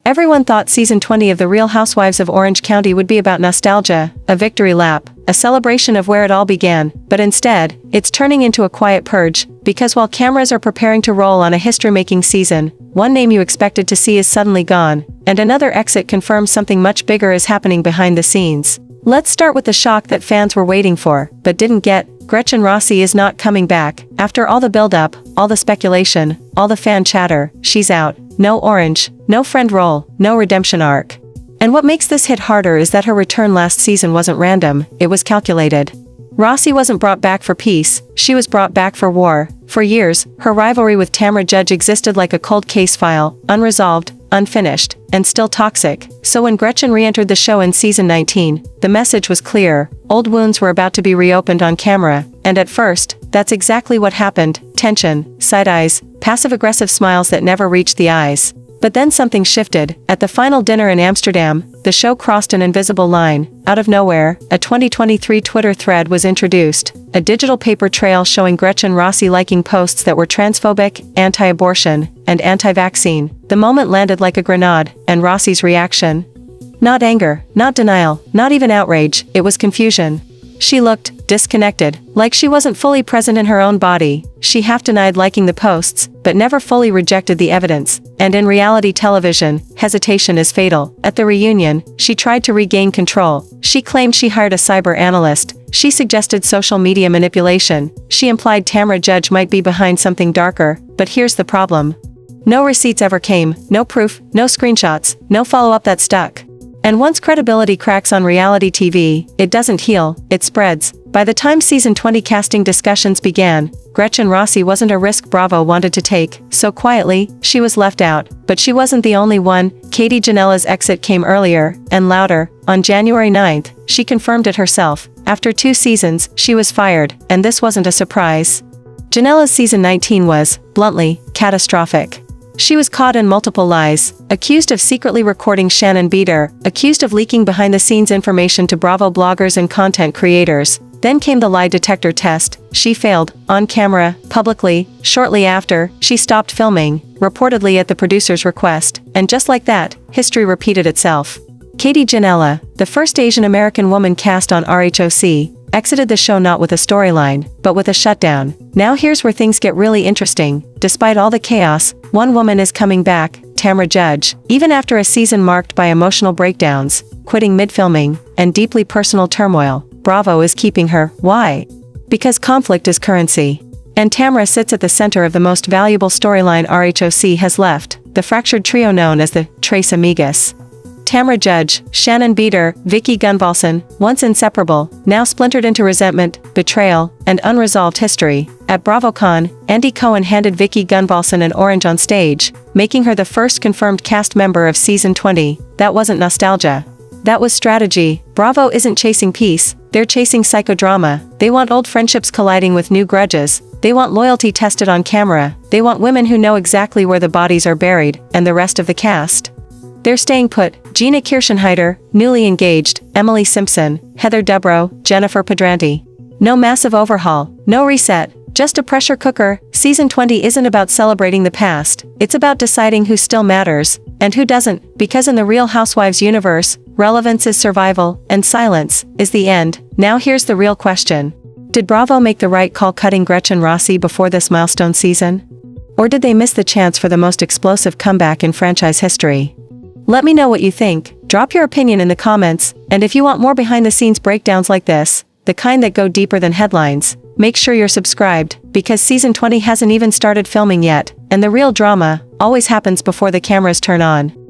Everyone thought season 20 of The Real Housewives of Orange County would be about nostalgia, a victory lap, a celebration of where it all began, but instead, it's turning into a quiet purge, because while cameras are preparing to roll on a history-making season, one name you expected to see is suddenly gone, and another exit confirms something much bigger is happening behind the scenes. Let's start with the shock that fans were waiting for, but didn't get. Gretchen Rossi is not coming back. After all the build-up, all the speculation, all the fan chatter, she's out. No orange, no friend role, no redemption arc. And what makes this hit harder is that her return last season wasn't random, it was calculated. Rossi wasn't brought back for peace, she was brought back for war. For years, her rivalry with Tamra Judge existed like a cold case file, unresolved, unfinished, and still toxic. So when Gretchen re-entered the show in season 19, the message was clear: old wounds were about to be reopened on camera, and at first, that's exactly what happened: tension, side eyes, passive-aggressive smiles that never reached the eyes. But then something shifted. At the final dinner in Amsterdam, the show crossed an invisible line. Out of nowhere, a 2023 Twitter thread was introduced, a digital paper trail showing Gretchen Rossi liking posts that were transphobic, anti-abortion, and anti-vaccine. The moment landed like a grenade, and Rossi's reaction? Not anger, not denial, not even outrage, it was confusion. She looked disconnected, like she wasn't fully present in her own body. She half denied liking the posts, but never fully rejected the evidence. And in reality television, hesitation is fatal. At the reunion, she tried to regain control. She claimed she hired a cyber analyst. She suggested social media manipulation. She implied Tamra Judge might be behind something darker. But here's the problem. No receipts ever came, no proof, no screenshots, no follow-up that stuck. And once credibility cracks on reality TV, it doesn't heal, it spreads. By the time season 20 casting discussions began, Gretchen Rossi wasn't a risk Bravo wanted to take, so quietly, she was left out. But she wasn't the only one. Katie Ginella's exit came earlier, and louder. On January 9th, she confirmed it herself. After 2 seasons, she was fired, and this wasn't a surprise. Ginella's season 19 was, bluntly, catastrophic. She was caught in multiple lies, accused of secretly recording Shannon Beador, accused of leaking behind-the-scenes information to Bravo bloggers and content creators. Then came the lie detector test. She failed, on camera, publicly. Shortly after, she stopped filming, reportedly at the producer's request, and just like that, history repeated itself. Katie Ginella, the first Asian American woman cast on RHOC, exited the show not with a storyline, but with a shutdown. Now here's where things get really interesting. Despite all the chaos, one woman is coming back, Tamra Judge. Even after a season marked by emotional breakdowns, quitting mid-filming, and deeply personal turmoil, Bravo is keeping her. Why? Because conflict is currency. And Tamra sits at the center of the most valuable storyline RHOC has left, the fractured trio known as the Tres Amigas. Tamra Judge, Shannon Beador, Vicki Gunvalson, once inseparable, now splintered into resentment, betrayal, and unresolved history. At BravoCon, Andy Cohen handed Vicki Gunvalson an orange on stage, making her the first confirmed cast member of season 20. That wasn't nostalgia. That was strategy. Bravo isn't chasing peace, they're chasing psychodrama. They want old friendships colliding with new grudges. They want loyalty tested on camera. They want women who know exactly where the bodies are buried, and the rest of the cast. They're staying put. Gina Kirchenheiter, newly engaged, Emily Simpson, Heather Dubrow, Jennifer Pedranti. No massive overhaul, no reset, just a pressure cooker. Season 20 isn't about celebrating the past, it's about deciding who still matters, and who doesn't, because in the Real Housewives universe, relevance is survival, and silence is the end. Now here's the real question. Did Bravo make the right call cutting Gretchen Rossi before this milestone season? Or did they miss the chance for the most explosive comeback in franchise history? Let me know what you think. Drop your opinion in the comments, and if you want more behind-the-scenes breakdowns like this, the kind that go deeper than headlines, make sure you're subscribed, because season 20 hasn't even started filming yet, and the real drama always happens before the cameras turn on.